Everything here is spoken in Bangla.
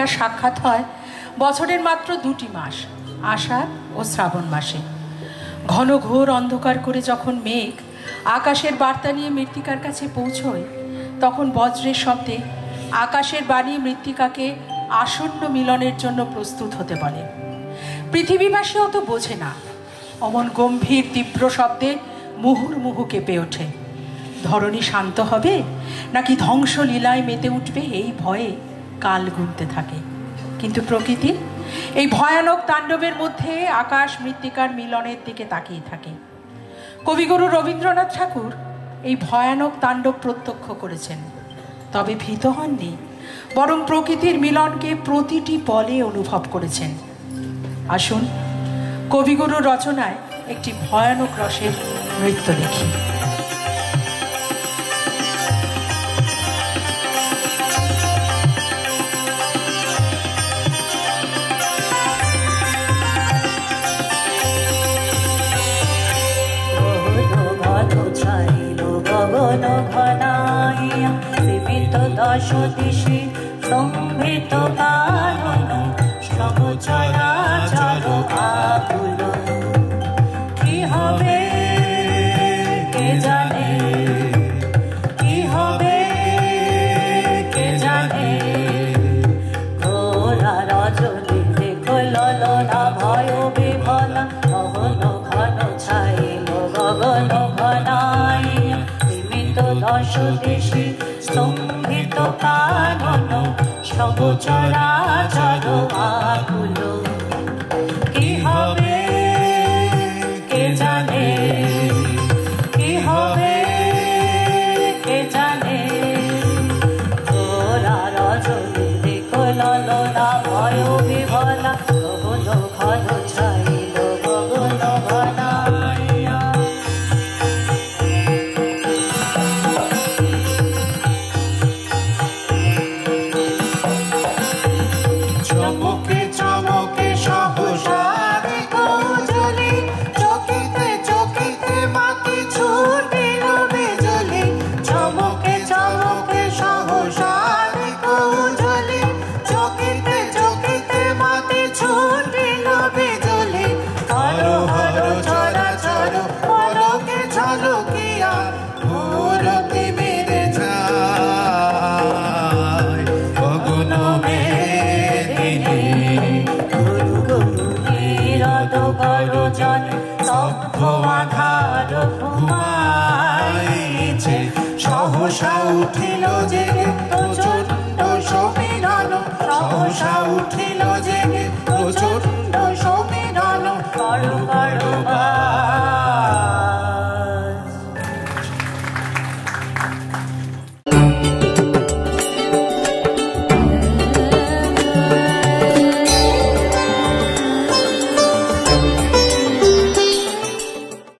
তার সাক্ষাৎ হয় বছরের মাত্র 2টি মাস, আষাঢ় ও শ্রাবণ মাসে। ঘন ঘোর অন্ধকার করে যখন মেঘ আকাশের বার্তা নিয়ে মৃত্তিকার কাছে পৌঁছয়, তখন বজ্রের শব্দে আকাশের বাণী মৃত্তিকাকে আসন্ন মিলনের জন্য প্রস্তুত হতে বলে। পৃথিবীবাসী অত বোঝে না, অমন গম্ভীর তীব্র শব্দে মুহুর্মুহু কেঁপে ওঠে। ধরণী শান্ত হবে নাকি ধ্বংসলীলায় মেতে উঠবে, এই ভয়ে কাল গুনতে থাকে। কিন্তু প্রকৃতি এই ভয়ানক তাণ্ডবের মধ্যে আকাশ মৃত্তিকার মিলনের দিকে তাকিয়ে থাকে। কবিগুরু রবীন্দ্রনাথ ঠাকুর এই ভয়ানক তাণ্ডব প্রত্যক্ষ করেছেন, তবে ভীত হননি, বরং প্রকৃতির মিলনকে প্রতিটি পলে অনুভব করেছেন। আসুন কবিগুরুর রচনায় একটি ভয়ানক রসের নৃত্য দেখি। গগন ঘনাইয়া জীবিত দশ দিশে স্তম্ভিত কানন সব চরাচর আকুল। কি হবে কে জানে, কি হবে কে জানে। ঘোরা রজনী দেখো ললনা ভয় বিভলা গগন ঘন ছাইল গগন ঘনাইয়া দশ দেশে স্তম্ভিত কানন সব চরাচর আকুল। কি হবে কে জানে, কি হবে কে জানে। ঘোরা রজনী দেখো ললনা ভয় বিভলা গগন ঘন ছাইল গগন ঘনাইয়া। চমকে চমকে সহসা দেখো জ্বলে, চকিতে চকিতে মাটি ছুটিল বিজলি। চমকে চমকে সহসা দেখো জ্বলে, চকিতে চকিতে মাটি ছুটিল বিজলি। হর হর চরাচর পলকে ঝলকিয়া মূরতি মেরে যায় গগন গরজন স্তব্ধ আধার ঘুমাইছে। সহসা উঠিল জেগে প্রচণ্ড সমীরণ, সহসা উঠিল জেগে প্রচণ্ড